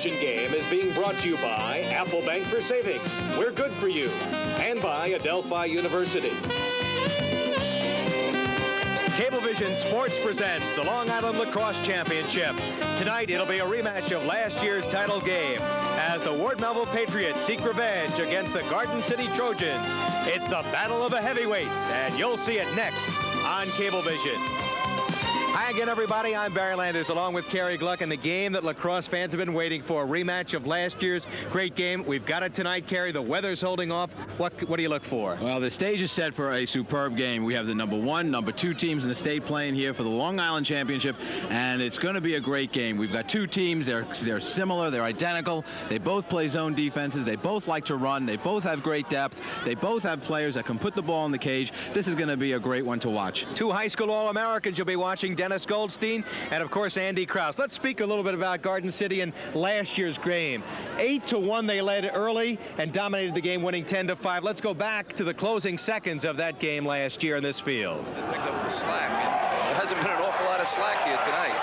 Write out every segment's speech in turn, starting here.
Cablevision game is being brought to you by Apple Bank for Savings. We're good for you. And by Adelphi University. Cablevision Sports presents the Long Island Lacrosse Championship. Tonight, it'll be a rematch of last year's title game as the Ward Melville Patriots seek revenge against the Garden City Trojans. It's the Battle of the Heavyweights, and you'll see it next on Cablevision. Hi again, everybody. I'm Barry Landers, along with Kerry Gluck, and the game that lacrosse fans have been waiting for, a rematch of last year's great game. We've got it tonight, Kerry. The weather's holding off. What do you look for? Well, the stage is set for a superb game. We have the #1, #2 teams in the state playing here for the Long Island Championship, and it's going to be a great game. We've got two teams. They're similar. They're identical. They both play zone defenses. They both like to run. They both have great depth. They both have players that can put the ball in the cage. This is going to be a great one to watch. Two high school All-Americans you'll be watching, Dennis Goldstein and, of course, Andy Krause. Let's speak a little bit about Garden City and last year's game. 8-1 they led early and dominated the game, winning 10-5. Let's go back to the closing seconds of that game last year in this field. They picked up the slack. There hasn't been an awful lot of slack here tonight.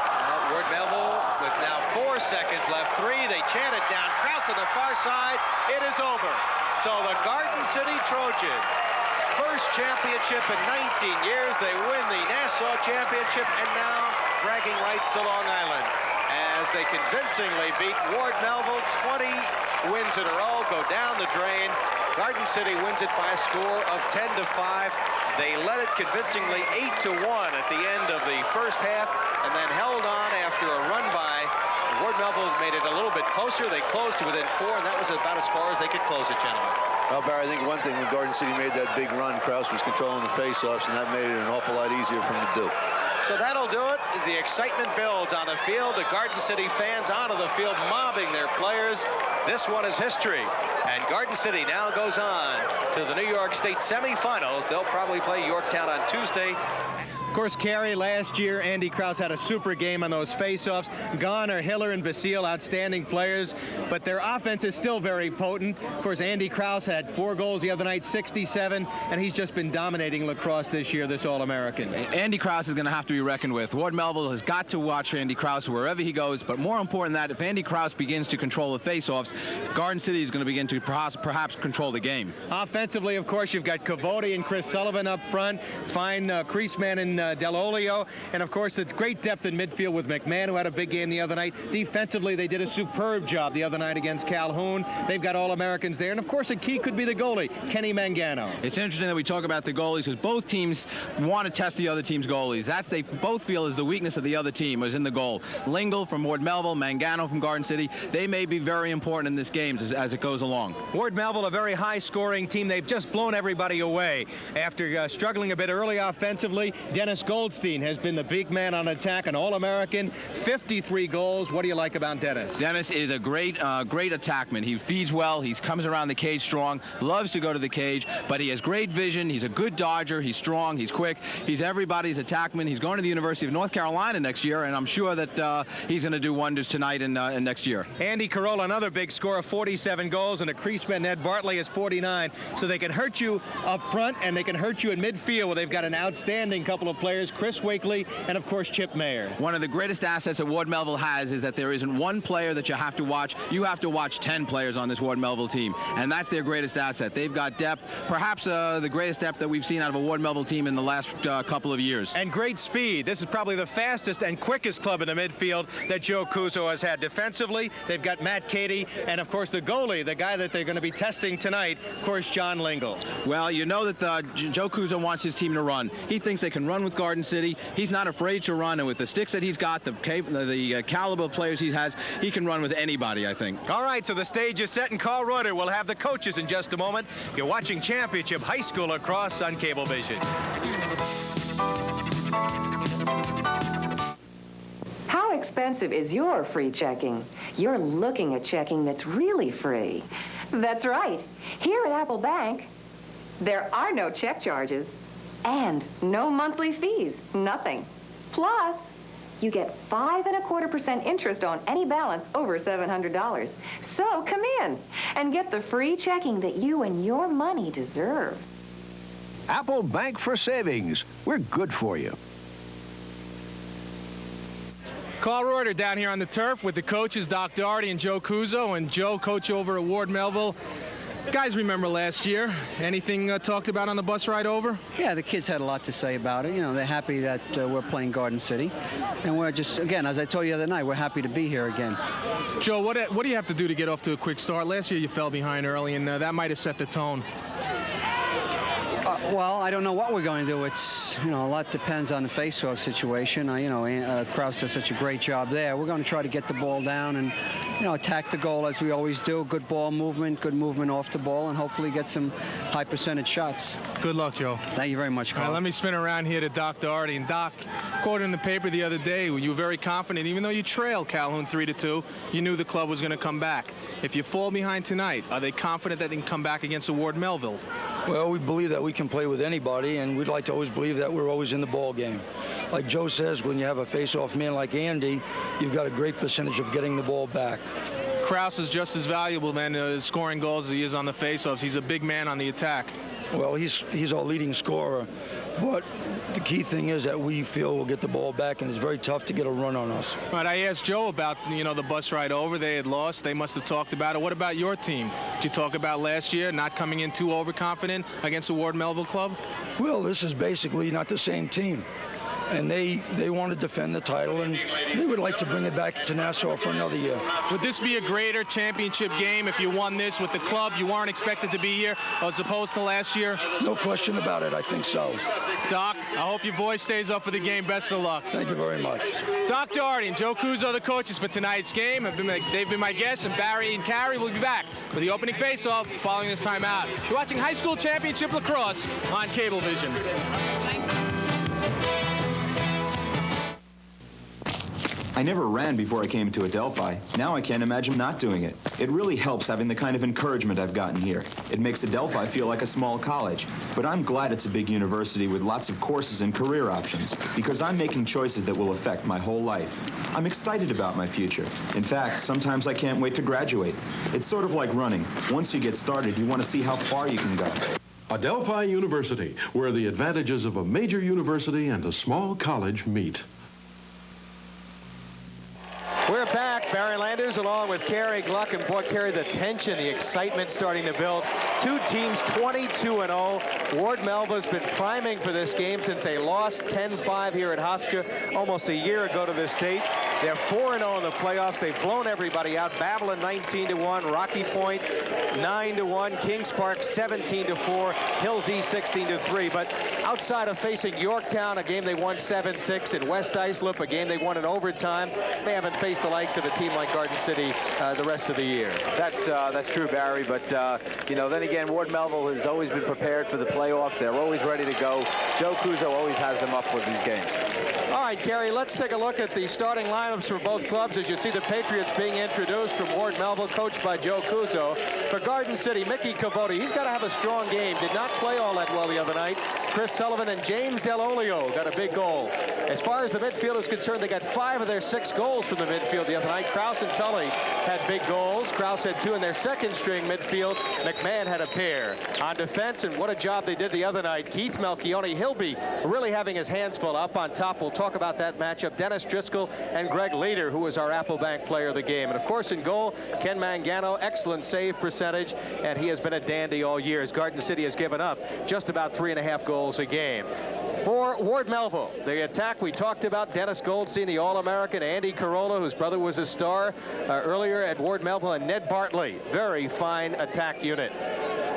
Ward Melville with now 4 seconds left. 3, they chant it down. Krause on the far side. It is over. So the Garden City Trojans, first championship in 19 years. They win the Nassau Championship and now bragging rights to Long Island as they convincingly beat Ward Melville. 20 wins in a row go down the drain. Garden City wins it by a score of 10-5. They led it convincingly 8-1 at the end of the first half and then held on after a run by. Ward Melville made it a little bit closer. They closed to within 4, and that was about as far as they could close it, gentlemen. Well, Barry, I think one thing when Garden City made that big run, Krause was controlling the face-offs, and that made it an awful lot easier for him to do. So that'll do it. As the excitement builds on the field, the Garden City fans onto the field mobbing their players. This one is history. And Garden City now goes on to the New York State semifinals. They'll probably play Yorktown on Tuesday. Of course, Kerry, last year, Andy Krause had a super game on those face-offs. Garner, Hiller, and Basile, outstanding players, but their offense is still very potent. Of course, Andy Krause had 4 goals the other night, 67, and he's just been dominating lacrosse this year, this All-American. Andy Krause is going to have to be reckoned with. Ward Melville has got to watch Andy Krause wherever he goes, but more important than that, if Andy Krause begins to control the face-offs, Garden City is going to begin to perhaps control the game. Offensively, of course, you've got Cavoti and Chris Sullivan up front, fine crease man in Delolio, and of course it's great depth in midfield with McMahon, who had a big game the other night. Defensively, they did a superb job the other night against Calhoun. They've got All-Americans there, and of course a key could be the goalie, Kenny Mangano. It's interesting that we talk about the goalies because both teams want to test the other team's goalies. They both feel is the weakness of the other team is in the goal. Lingle from Ward Melville, Mangano from Garden City, they may be very important in this game as it goes along. Ward Melville, a very high-scoring team. They've just blown everybody away. After struggling a bit early offensively, Dennis Goldstein has been the big man on attack, an All-American, 53 goals. What do you like about Dennis? Dennis is a great attackman. He feeds well. He comes around the cage strong, loves to go to the cage, but he has great vision. He's a good dodger. He's strong. He's quick. He's everybody's attackman. He's going to the University of North Carolina next year, and I'm sure that he's going to do wonders tonight and next year. Andy Carolla, another big scorer, 47 goals, and a creaseman, Ned Bartley, is 49. So they can hurt you up front, and they can hurt you in midfield, where they've got an outstanding couple of players, Chris Wakely and, of course, Chip Mayer. One of the greatest assets that Ward Melville has is that there isn't one player that you have to watch. You have to watch 10 players on this Ward Melville team, and that's their greatest asset. They've got depth, perhaps the greatest depth that we've seen out of a Ward Melville team in the last couple of years. And great speed. This is probably the fastest and quickest club in the midfield that Joe Cuso has had. Defensively, they've got Matt Cady, and, of course, the goalie, the guy that they're going to be testing tonight, of course, John Lingle. Well, you know that Joe Cuso wants his team to run. He thinks they can run with Garden City. He's not afraid to run, and with the sticks that he's got, the caliber of players he has, he can run with anybody, I think. All right, so the stage is set, and Carl Reuter will have the coaches in just a moment. You're watching Championship High School Lacrosse on Cablevision. How expensive is your free checking? You're looking at checking that's really free. That's right. Here at Apple Bank, there are no check charges and no monthly fees, nothing. Plus, you get 5.25% interest on any balance over $700. So come in and get the free checking that you and your money deserve. Apple Bank for Savings. We're good for you. Carl Reuter down here on the turf with the coaches, Doc Doherty and Joe Cuso. And Joe, coach over at Ward Melville. Guys, remember last year? Anything talked about on the bus ride over? Yeah, the kids had a lot to say about it. You know, they're happy that we're playing Garden City. And we're just, again, as I told you the other night, we're happy to be here again. Joe, what do you have to do to get off to a quick start? Last year you fell behind early, and that might have set the tone. Well, I don't know what we're going to do. It's, you know, a lot depends on the face-off situation. You know, Kraus does such a great job there. We're going to try to get the ball down and, you know, attack the goal as we always do. Good ball movement, good movement off the ball, and hopefully get some high percentage shots. Good luck, Joe. Thank you very much, Carl. All right, let me spin around here to Doc Doherty. And Doc, quoted in the paper the other day, you were very confident, even though you trailed Calhoun 3-2, you knew the club was going to come back. If you fall behind tonight, are they confident that they can come back against Ward Melville? Well, we believe that we can play with anybody, and we'd like to always believe that we're always in the ball game. Like Joe says, when you have a face-off man like Andy, you've got a great percentage of getting the ball back. Kraus is just as valuable, man, scoring goals as he is on the face-offs. He's a big man on the attack. Well, he's our leading scorer, but the key thing is that we feel we'll get the ball back, and it's very tough to get a run on us. All right, I asked Joe about, you know, the bus ride over. They had lost. They must have talked about it. What about your team? Did you talk about last year not coming in too overconfident against the Ward Melville club? Well, this is basically not the same team. And they want to defend the title, and they would like to bring it back to Nassau for another year. Would this be a greater championship game if you won this with the club? You weren't expected to be here as opposed to last year? No question about it. I think so. Doc, I hope your voice stays up for the game. Best of luck. Thank you very much. Doc Doherty and Joe Cuso, the coaches for tonight's game. They've been my guests, and Barry and Carrie will be back for the opening face-off following this timeout. You're watching high school championship lacrosse on Cablevision. I never ran before I came to Adelphi. Now I can't imagine not doing it. It really helps having the kind of encouragement I've gotten here. It makes Adelphi feel like a small college. But I'm glad it's a big university with lots of courses and career options, because I'm making choices that will affect my whole life. I'm excited about my future. In fact, sometimes I can't wait to graduate. It's sort of like running. Once you get started, you want to see how far you can go. Adelphi University, where the advantages of a major university and a small college meet. We're back. Barry Landers along with Kerry Gluck. And boy, Kerry, the tension, the excitement starting to build. Two teams 22-0. Ward Melville's been priming for this game since they lost 10-5 here at Hofstra almost a year ago to this date. They're 4-0 in the playoffs. They've blown everybody out. Babylon 19-1, Rocky Point 9-1, Kings Park 17-4, Hills East 16-3. But outside of facing Yorktown, a game they won 7-6, and West Islip, a game they won in overtime, they haven't faced the likes of a team like Garden City the rest of the year. That's true, Barry. But you know, then again, Ward Melville has always been prepared for the playoffs. They're always ready to go. Joe Cuso always has them up for these games. All right, Kerry, let's take a look at the starting lineups for both clubs. As you see the Patriots being introduced from Ward Melville, coached by Joe Cuso. For Garden City, Mickey Cavotti, he's got to have a strong game. Did not play all that well the other night. Chris Sullivan and James Delolio got a big goal. As far as the midfield is concerned, they got 5 of their 6 goals from the midfield the other night. Kraus and Tully had big goals. Kraus had 2 in their second string midfield. McMahon had a pair. On defense, and what a job they did the other night, Keith Melchione. He'll be really having his hands full. Up on top, we'll talk about that matchup. Dennis Driscoll and Greg Leader, who was our Applebank player of the game. And of course, in goal, Ken Mangano, excellent save percentage, and he has been a dandy all year, as Garden City has given up just about 3.5 goals a game. For Ward Melville, the attack, we talked about Dennis Goldstein, the All-American, Andy Carolla, whose brother was a star earlier at Ward Melville, and Ned Bartley. Very fine attack unit.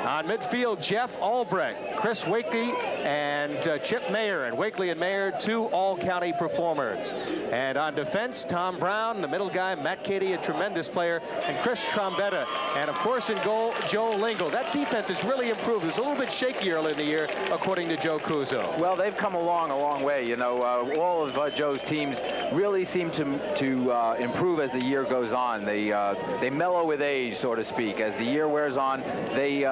On midfield, Jeff Albrecht, Chris Wakely, and Chip Mayer. And Wakely and Mayer, 2 all-county performers. And on defense, Tom Brown, the middle guy, Matt Cady, a tremendous player, and Chris Trombetta. And of course, in goal, Joe Lingle. That defense has really improved. It was a little bit shaky early in the year, according to Joe Cuso. Well, they've come along a long way. You know, all of Joe's teams really seem to improve as the year goes on. They mellow with age, so to speak. As the year wears on, they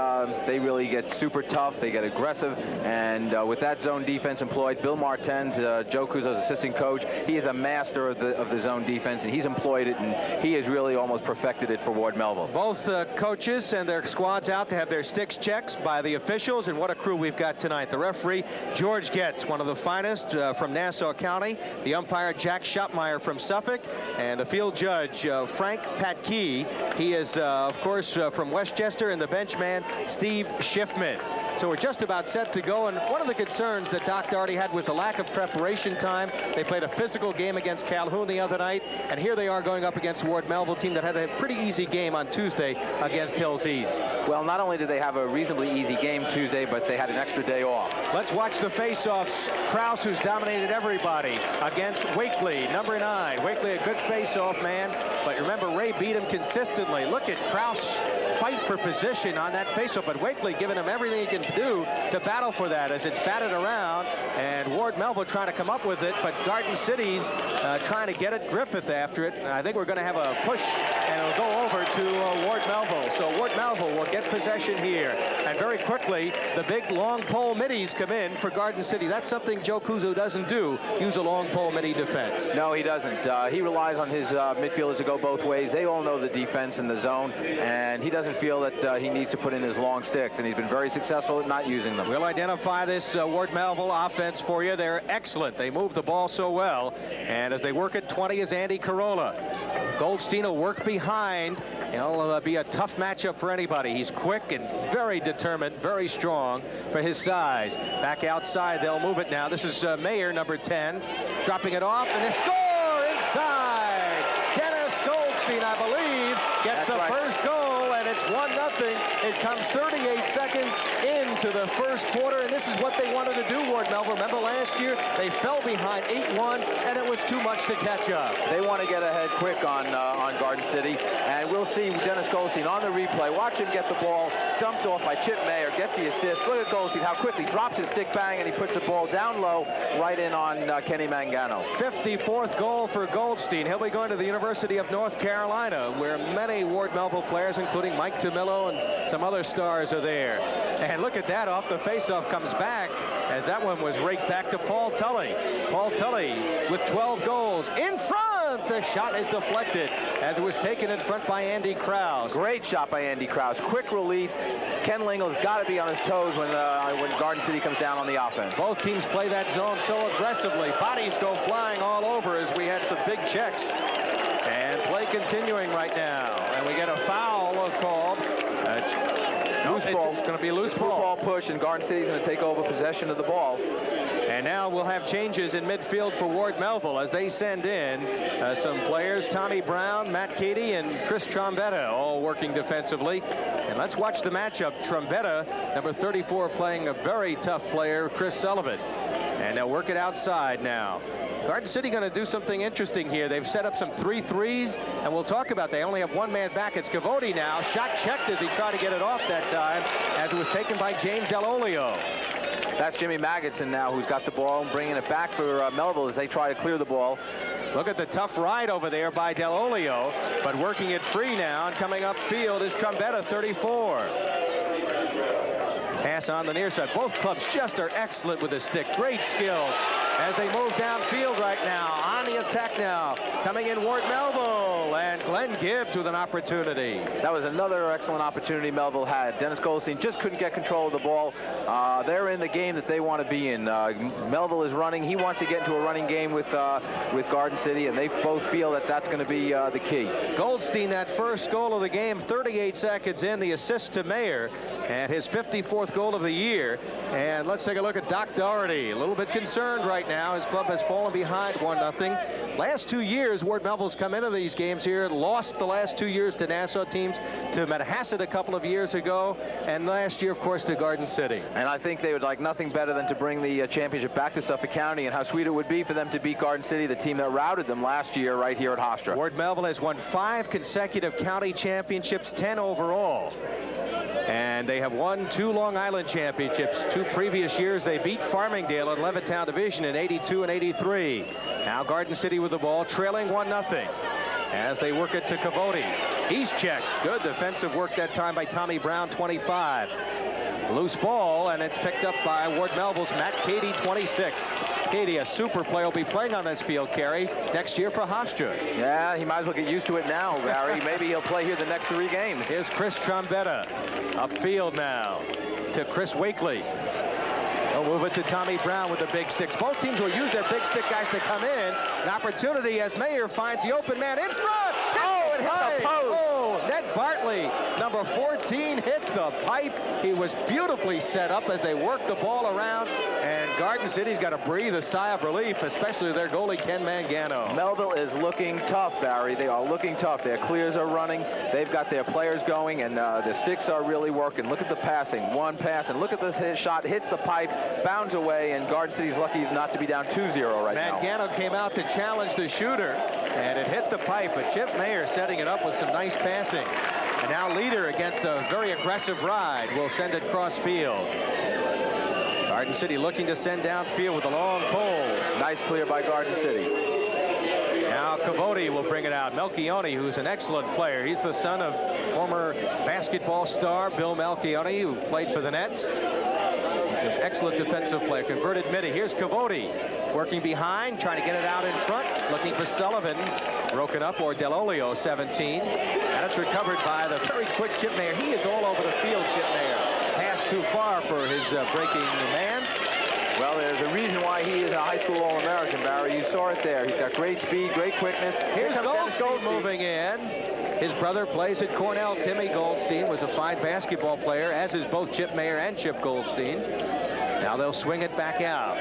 they really get super tough. They get aggressive, and with that zone defense employed, Bill Martens, Joe Cuso's assistant coach, he is a master of the zone defense, and he's employed it, and he has really almost perfected it for Ward Melville. Both coaches send their squads out to have their sticks checked by the officials, and what a crew we've got tonight. The referee, George Getz, one of the finest from Nassau County. The umpire, Jack Schottmeyer from Suffolk, and the field judge, Frank Patkey. He is, of course, from Westchester, and the benchman, Steve Schiffman. So we're just about set to go, and one of the concerns that Doc Doherty had was the lack of preparation time. They played a physical game against Calhoun the other night, and here they are going up against Ward Melville, team that had a pretty easy game on Tuesday against Hills East. Well, not only did they have a reasonably easy game Tuesday, but they had an extra day off. Let's watch the face-offs. Kraus, who's dominated everybody, against Wakely, number 9. Wakely, a good face-off man, but remember, Ray beat him consistently. Look at Kraus fight for position on that face-off, but Wakely giving him everything he can do to battle for that as it's batted around, and Ward Melville trying to come up with it, but Garden City's trying to get it. Griffith after it. I think we're going to have a push, and it'll go over to Ward Melville. So Ward Melville will get possession here, and very quickly the big long pole middies come in for Garden City. That's something Joe Cuso doesn't do, use a long pole midi defense. No, he doesn't. He relies on his midfielders to go both ways. They all know the defense in the zone, and he doesn't feel that he needs to put in his long sticks, and he's been very successful at not using them. We'll identify this Ward Melville offense for you. They're excellent. They move the ball so well, and as they work at 20 is Andy Carolla. Goldstein will work behind. He'll be a tough matchup for anybody. He's quick and very determined, very strong for his size. Back outside, they'll move it now. This is Mayer, number 10, dropping it off, and they score inside. Dennis Goldstein, I believe, gets the first goal, and it's 1-0. It comes 38 seconds into the first quarter, and this is what they wanted to do, Ward Melville. Remember last year, they fell behind 8-1, and it was too much to catch up. They want to get ahead quick on Garden City, and we'll see Dennis Goldstein on the replay. Watch him get the ball dumped off by Chip Mayer, gets the assist. Look at Goldstein, how quickly drops his stick, bang, and he puts the ball down low, right in on Kenny Mangano. 54th goal for Goldstein. He'll be going to the University of North Carolina, where many Ward Melville players, including Mike DeMillo and some other stars, are there. And look at that, off the faceoff comes back, as that one was raked back to Paul Tully. Paul Tully with 12 goals in front. The shot is deflected as it was taken in front by Andy Kraus. Great shot by Andy Kraus. Quick release. Ken Lingle's got to be on his toes when Garden City comes down on the offense. Both teams play that zone so aggressively. Bodies go flying all over as we had some big checks. And play continuing right now. And we get a foul called. Loose ball. It's going to be a loose ball push, and Garden City's going to take over possession of the ball. And now we'll have changes in midfield for Ward Melville as they send in some players. Tommy Brown, Matt Cady, and Chris Trombetta all working defensively. And let's watch the matchup. Trombetta, number 34, playing a very tough player, Chris Sullivan. And they'll work it outside now. Garden City going to do something interesting here. They've set up some 3-3s, and we'll talk about they only have one man back. It's Cavoti now. Shot checked as he tried to get it off that time, as it was taken by James Delolio. That's Jimmy Magidson now, who's got the ball and bringing it back for Melville as they try to clear the ball. Look at the tough ride over there by Delolio, but working it free now, and coming upfield is Trombetta, 34. Pass on the near side. Both clubs just are excellent with the stick. Great skills as they move downfield right now. On the attack now. Coming in Ward Melville, and Glenn Gibbs with an opportunity. That was another excellent opportunity Melville had. Dennis Goldstein just couldn't get control of the ball. They're in the game that they want to be in. Melville is running. He wants to get into a running game with Garden City, and they both feel that that's going to be the key. Goldstein, that first goal of the game, 38 seconds in, the assist to Mayer, and his 54th goal of the year. And let's take a look at Doc Doherty. A little bit concerned right now. His club has fallen behind 1-0. Last 2 years, Ward Melville's come into these games here, lost the last 2 years to Nassau teams, to Manhasset a couple of years ago, and last year, of course, to Garden City. And I think they would like nothing better than to bring the championship back to Suffolk County, and how sweet it would be for them to beat Garden City, the team that routed them last year right here at Hofstra. Ward Melville has won 5 consecutive county championships, 10 overall. And they have won 2 Long Island championships. 2 previous years, they beat Farmingdale in Levittown Division in '82 and '83. Now Garden City with the ball, trailing 1-0. As they work it to Cavoti. He's checked. Good defensive work that time by Tommy Brown, 25. Loose ball, and it's picked up by Ward Melville's Matt Cady, 26. Cady, a super player, will be playing on this field, Kerry, next year for Hofstra. Yeah, he might as well get used to it now, Barry. Maybe he'll play here the next 3 games. Here's Chris Trombetta upfield now to Chris Wakely. They'll move it to Tommy Brown with the big sticks. Both teams will use their big stick guys to come in. An opportunity as Mayer finds the open man in front. Oh, it hit the post. Oh, Ned Bartley, number 14, hit the pipe. He was beautifully set up as they worked the ball around. And Garden City's got to breathe a sigh of relief, especially their goalie, Ken Mangano. Melville is looking tough, Barry. They are looking tough. Their clears are running. They've got their players going, and the sticks are really working. Look at the passing. One pass, and look at this shot. Hits the pipe, bounds away, and Garden City's lucky not to be down 2-0 right now. Mangano came out to challenge the shooter, and it hit the pipe, but Chip Mayer setting it up with some nice passing. And now Leader, against a very aggressive ride, will send it cross field. Garden City looking to send downfield with the long poles. Nice clear by Garden City. Now Cavoti will bring it out. Melchione, who's an excellent player. He's the son of former basketball star Bill Melchione, who played for the Nets. He's an excellent defensive player. Converted midi. Here's Cavoti working behind, trying to get it out in front, looking for Sullivan. Broken up, or Delolio, 17. And it's recovered by the very quick Chip Mayer. He is all over the field, Chip Mayer. Pass too far for his breaking man. Well, there's a reason why he is a high school All-American, Barry. You saw it there. He's got great speed, great quickness. Here's Goldstein moving in. His brother plays at Cornell. Timmy Goldstein was a fine basketball player, as is both Chip Mayer and Chip Goldstein. Now they'll swing it back out.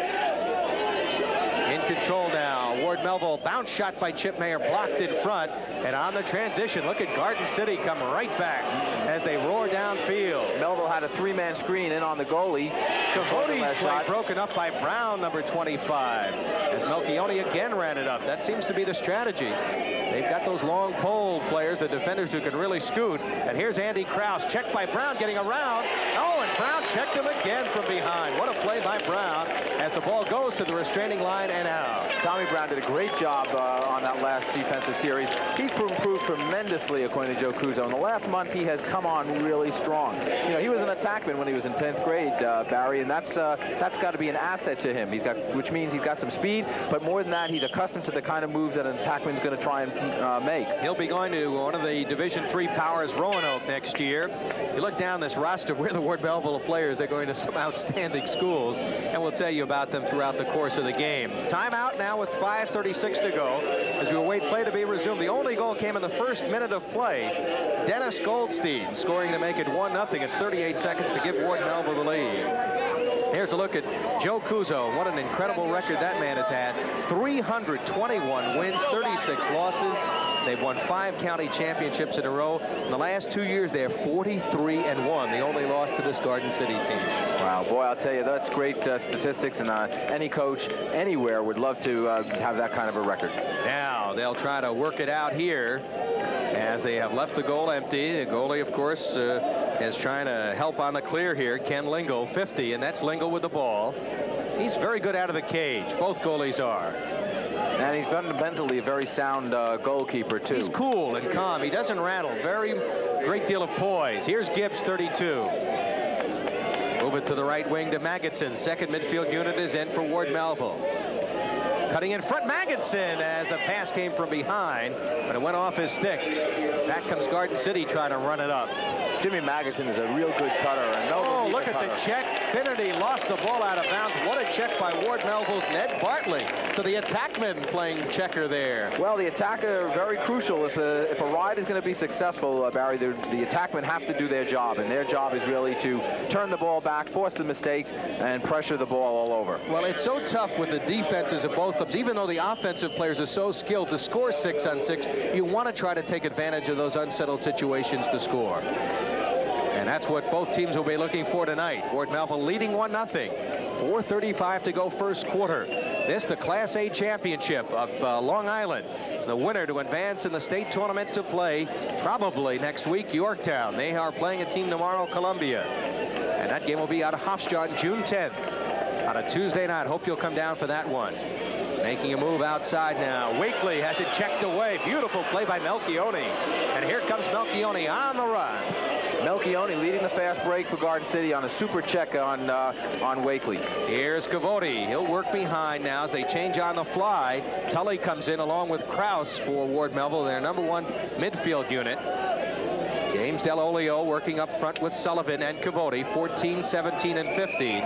In control now. Ward Melville, bounce shot by Chip Mayer, blocked in front. And on the transition, look at Garden City come right back as they roar downfield. Melville had a 3-man screen in on the goalie. Cavoti's play broken up by Brown, number 25. As Melchione again ran it up. That seems to be the strategy. They've got those long pole players, the defenders who can really scoot. And here's Andy Krause, checked by Brown, getting around. Oh, and Brown checked him again from behind. What a play by Brown as the ball goes to the restraining line and out. Tommy Brown did a great job on that last defensive series. He improved tremendously, according to Joe Cuso. In the last month, he has come on really strong. You know, he was an attackman when he was in 10th grade, Barry, and that's got to be an asset to him. Which means he's got some speed, but more than that, he's accustomed to the kind of moves that an attackman's going to try and make. He'll be going to one of the Division III powers, Roanoke, next year. You look down this roster, where the Ward Melville players, they're going to some outstanding schools, and we'll tell you about them throughout the course of the game. Timeout now with 5:36 to go as we await play to be resumed. The only goal came in the first minute of play. Dennis Goldstein scoring to make it 1-0 at 38 seconds to give Ward Melville the lead. Here's a look at Joe Cuso. What an incredible record that man has had. 321 wins, 36 losses. They've won 5 county championships in a row. In the last 2 years, they are 43-1. The only loss to this Garden City team. Wow, boy, I'll tell you, that's great statistics, and any coach anywhere would love to have that kind of a record. Now they'll try to work it out here as they have left the goal empty. The goalie, of course, is trying to help on the clear here. Ken Lingle, 50, and that's Lingle with the ball. He's very good out of the cage. Both goalies are. And he's fundamentally a very sound goalkeeper, too. He's cool and calm. He doesn't rattle. Very great deal of poise. Here's Gibbs, 32. Move it to the right wing to Magidson. Second midfield unit is in for Ward Melville. Cutting in front, Magidson, as the pass came from behind, but it went off his stick. Back comes Garden City trying to run it up. Jimmy Magidson is a real good cutter. And oh, look at the check. Finnerty lost the ball out of bounds. What a check by Ward Melville's Ned Bartley. So the attackman playing checker there. Well, the attacker, very crucial. If a ride is going to be successful, Barry, the attackmen have to do their job, and their job is really to turn the ball back, force the mistakes, and pressure the ball all over. Well, it's so tough with the defenses of both clubs. Even though the offensive players are so skilled to score 6 on 6, you want to try to take advantage of those unsettled situations to score. And that's what both teams will be looking for tonight. Ward Melville leading 1-0. 4:35 to go first quarter. This the Class A championship of Long Island. The winner to advance in the state tournament to play probably next week Yorktown. They are playing a team tomorrow, Columbia. And that game will be out of Hofstra on June 10th on a Tuesday night. Hope you'll come down for that one. Making a move outside now. Wakely has it checked away. Beautiful play by Melchione. And here comes Melchione on the run. Melchione leading the fast break for Garden City on a super check on Wakely. Here's Cavote. He'll work behind now as they change on the fly. Tully comes in along with Kraus for Ward Melville, their #1 midfield unit. James Dell'Olio working up front with Sullivan and Cavote, 14, 17, and 15.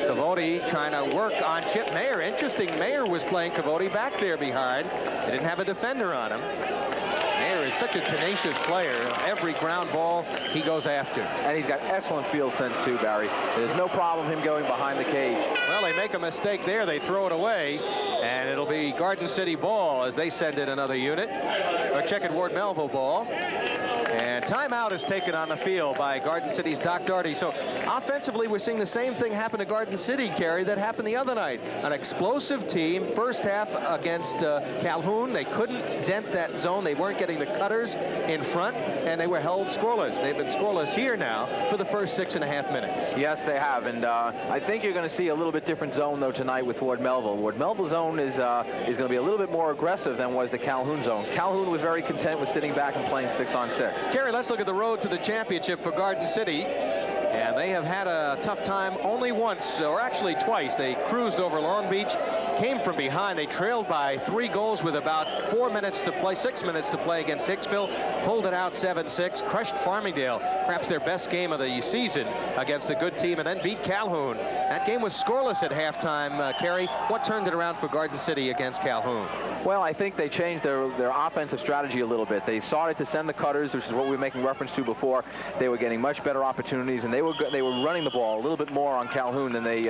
Cavote trying to work on Chip Mayer. Interesting, Mayer was playing Cavote back there behind. They didn't have a defender on him. Mayer is such a tenacious player. Every ground ball he goes after. And he's got excellent field sense too, Barry. There's no problem him going behind the cage. Well, they make a mistake there. They throw it away, and it'll be Garden City ball as they send in another unit. Or check it, Ward Melville ball. And timeout is taken on the field by Garden City's Doc Doherty. So offensively, we're seeing the same thing happen to Garden City, Kerry, that happened the other night. An explosive team, first half against Calhoun. They couldn't dent that zone. They weren't getting the cutters in front, and they were held scoreless. They've been scoreless here now for the first 6.5 minutes. Yes, they have. And I think you're going to see a little bit different zone, though, tonight with Ward Melville. Ward Melville's zone is going to be a little bit more aggressive than was the Calhoun zone. Calhoun was very content with sitting back and playing 6-on-6. Kerry, let's look at the road to the championship for Garden City. And they have had a tough time only once, or actually twice. They cruised over Long Beach, came from behind. They trailed by 3 goals with about 4 minutes to play, 6 minutes to play against Hicksville. Pulled it out 7-6, crushed Farmingdale, perhaps their best game of the season against a good team, and then beat Calhoun. That game was scoreless at halftime, Kerry. What turned it around for Garden City against Calhoun? Well, I think they changed their offensive strategy a little bit. They started to send the cutters, which is what we were making reference to before. They were getting much better opportunities, and they were running the ball a little bit more on Calhoun than they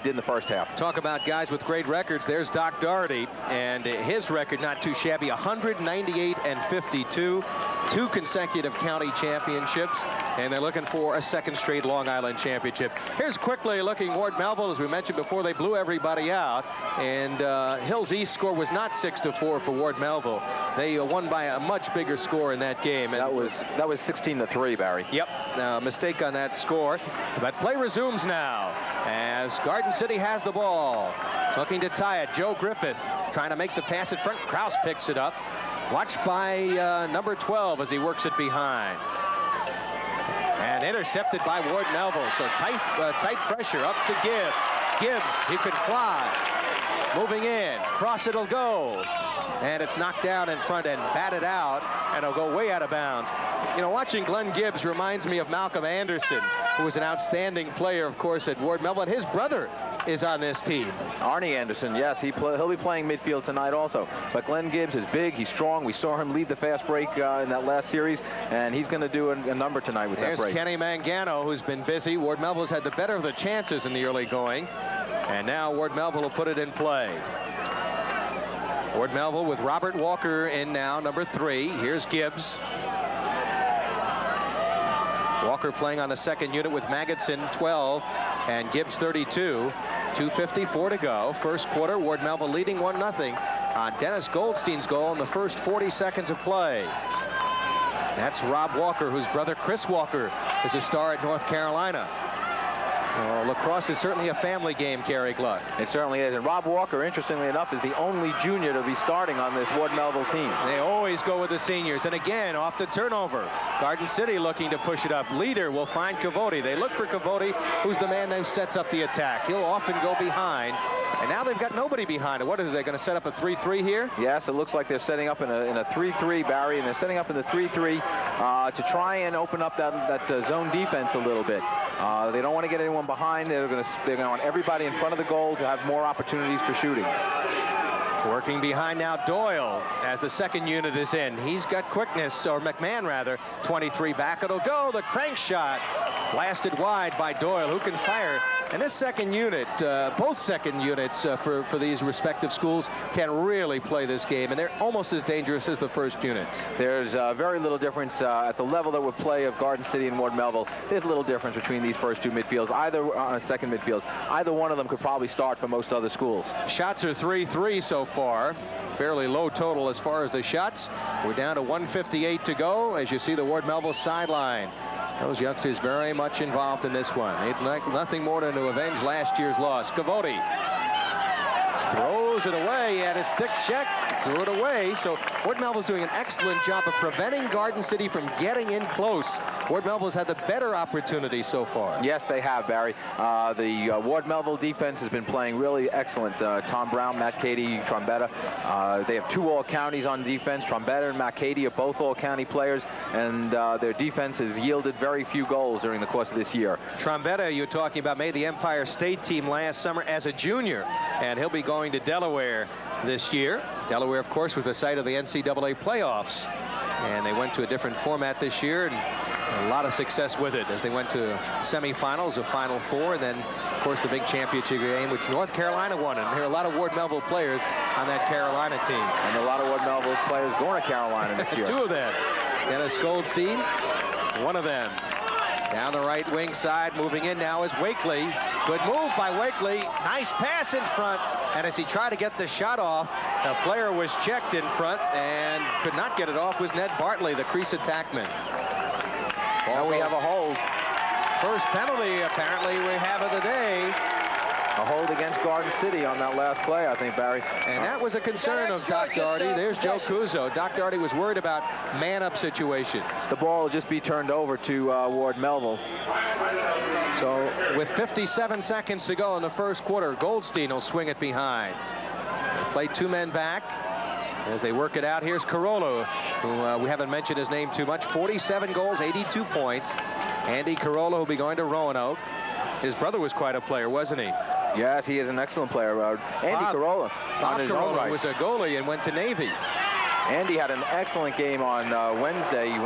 did in the first half. Talk about guys with great records. There's Doc Doherty, and his record not too shabby, 198-52, 2 consecutive county championships, and they're looking for a 2nd straight Long Island championship. Here's quickly looking Ward Melville. As we mentioned before, they blew everybody out, and Hills East score was not 6-4 for Ward Melville. They won by a much bigger score in that game. And that was 16-3, Barry. Yep, mistake on that score. But play resumes now as Garden City has the ball. Looking to tie it. Joe Griffith trying to make the pass at front. Kraus picks it up. Watched by number 12 as he works it behind. And intercepted by Ward Melville. So tight pressure up to Gibbs. Gibbs, he could fly. Moving in. Cross it'll go. And it's knocked down in front and batted out, and it'll go way out of bounds. You know, watching Glenn Gibbs reminds me of Malcolm Anderson, who was an outstanding player, of course, at Ward Melville. And his brother is on this team. Arnie Anderson, yes, he'll be playing midfield tonight also. But Glenn Gibbs is big, he's strong. We saw him lead the fast break in that last series, and he's going to do a number tonight with that break. There's Kenny Mangano, who's been busy. Ward Melville's had the better of the chances in the early going, and now Ward Melville will put it in play. Ward Melville with Robert Walker in now, number 3. Here's Gibbs. Walker playing on the 2nd unit with Magidson, 12, and Gibbs, 32. 2:54 to go. First quarter, Ward Melville leading 1-0 on Dennis Goldstein's goal in the first 40 seconds of play. That's Rob Walker, whose brother Chris Walker is a star at North Carolina. Well, lacrosse is certainly a family game, Kerry Gluck. It certainly is. And Rob Walker, interestingly enough, is the only junior to be starting on this Ward Melville team. They always go with the seniors. And again, off the turnover. Garden City looking to push it up. Leader will find Cavote. They look for Cavote, who's the man that sets up the attack. He'll often go behind. And now they've got nobody behind it. What is they going to set up a 3-3 here? Yes, it looks like they're setting up in a 3-3, Barry, and they're setting up in the 3-3 to try and open up that zone defense a little bit. They don't want to get anyone behind. They're going to want everybody in front of the goal to have more opportunities for shooting. Working behind now, Doyle, as the 2nd unit is in. He's got quickness, or McMahon rather. 23 back, it'll go. The crank shot blasted wide by Doyle, who can fire. And this 2nd unit, both 2nd units for these respective schools can really play this game, and they're almost as dangerous as the 1st units. There's very little difference at the level that we play of Garden City and Ward Melville. There's little difference between these first 2 midfields, either 2nd midfields. Either one of them could probably start for most other schools. Shots are 3-3 so far. Fairly low total as far as the shots. We're down to 1:58 to go as you see the Ward Melville sideline. Those youngsters very much involved in this one. They'd like nothing more than to avenge last year's loss. Cavote throws it away, and a stick check, threw it away. So Ward Melville's doing an excellent job of preventing Garden City from getting in close. Ward Melville's had the better opportunity so far. Yes, they have, Barry. The Ward Melville defense has been playing really excellent. Tom Brown, Matt Cady, Trombetta. They have 2 all-counties on defense. Trombetta and Matt Cady are both all-county players, and their defense has yielded very few goals during the course of this year. Trombetta, you're talking about, made the Empire State team last summer as a junior, and he'll be going to Delaware this year. Delaware, of course, was the site of the NCAA playoffs, and they went to a different format this year, and a lot of success with it as they went to semifinals, a Final Four, and then, of course, the big championship game, which North Carolina won. And there are a lot of Ward Melville players on that Carolina team. And a lot of Ward Melville players going to Carolina next year. 2 of them. Dennis Goldstein, one of them. Down the right wing side, moving in now is Wakely. Good move by Wakely. Nice pass in front. And as he tried to get the shot off, the player was checked in front and could not get it off was Ned Bartley, the crease attackman. Now we have a hold. First penalty, apparently, we have of the day. A hold against Garden City on that last play, I think, Barry. And that was a concern of Doc Doherty. There's Joe Cuso. Doc Doherty was worried about man-up situations. The ball will just be turned over to Ward Melville. So with 57 seconds to go in the first quarter, Goldstein will swing it behind. They play 2 men back. As they work it out, here's Carolla, who we haven't mentioned his name too much. 47 goals, 82 points. Andy Carolla will be going to Roanoke. His brother was quite a player, wasn't he? Yes, he is an excellent player. Andy Carolla. Bob Carolla was a goalie and went to Navy. Andy had an excellent game on Wednesday,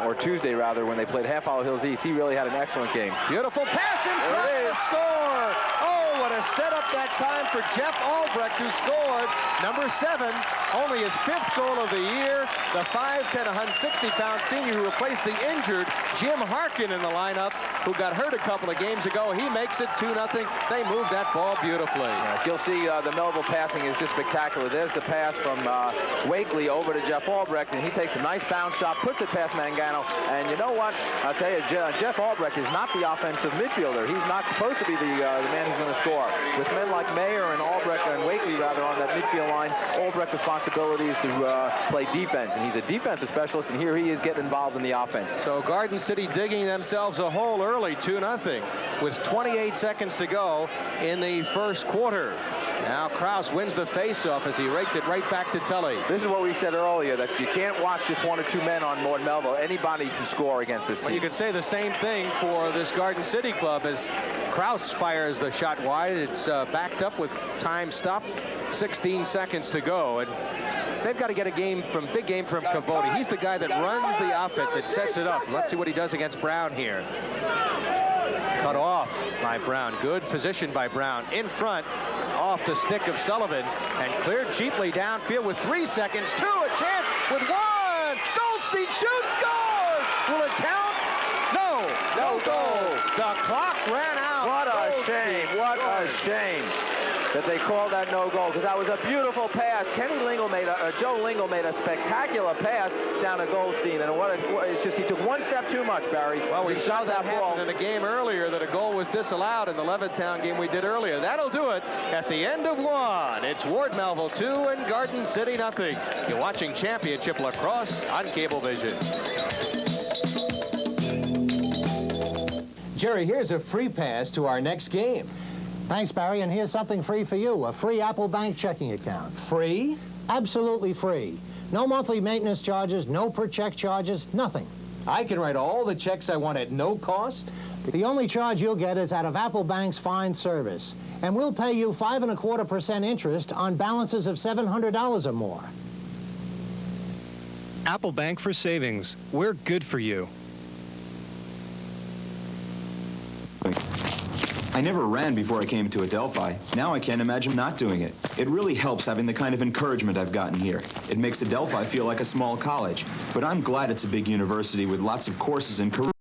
or Tuesday rather, when they played Half Hollow Hills East. He really had an excellent game. Beautiful pass in front to score. Oh, what a setup that time for Jeff Albrecht, who scored number 7, only his 5th goal of the year. The 5'10", 160-pound senior who replaced the injured Jim Harkin in the lineup, who got hurt a couple of games ago. He makes it 2-0. They moved that ball beautifully. Yes, you'll see the Melville passing is just spectacular. There's the pass from Wakely over to Jeff Albrecht, and he takes a nice bounce shot, puts it past Mangano. And you know what? I'll tell you, Jeff Albrecht is not the offensive midfielder. He's not supposed to be the man who's going to score. With men like Mayer and Albrecht, and Wakely rather, on that midfield line, Albrecht's responsibility is to play defense, and he's a defensive specialist, and here he is getting involved in the offense. So Garden City digging themselves a hole early, 2-0, with 28 seconds to go in the first quarter. Now Kraus wins the faceoff as he raked it right back to Tully. This is what we said earlier, that you can't watch just 1 or 2 men on Ward Melville. Anybody can score against this team. Well, you could say the same thing for this Garden City club as Kraus fires the shot wide. It's backed up with time stopped, 16 seconds to go. And they've got to get a big game from Cavoti. He's the guy that runs the offense, that sets it up. Let's see what he does against Brown here. Cut off by Brown. Good position by Brown. In front, off the stick of Sullivan, and cleared cheaply downfield with 3 seconds. 2, a chance with 1. Goldstein shoots, scores! Will it count? No goal. The clock ran out. What a shame. What a shame that they called that no goal, because that was a beautiful pass. Joe Lingle made a spectacular pass down to Goldstein, and it's just he took 1 step too much, Barry. Well, we saw that happen in a game earlier, that a goal was disallowed in the Levittown game we did earlier. That'll do it at the end of 1. It's Ward Melville 2 and Garden City 0. You're watching Championship Lacrosse on Cablevision. Jerry, here's a free pass to our next game. Thanks, Barry, and here's something free for you, a free Apple Bank checking account. Free? Absolutely free. No monthly maintenance charges, no per check charges, nothing. I can write all the checks I want at no cost? The only charge you'll get is out of Apple Bank's fine service, and we'll pay you 5.25% interest on balances of $700 or more. Apple Bank for savings. We're good for you. I never ran before I came to Adelphi. Now I can't imagine not doing it. It really helps having the kind of encouragement I've gotten here. It makes Adelphi feel like a small college. But I'm glad it's a big university with lots of courses and careers.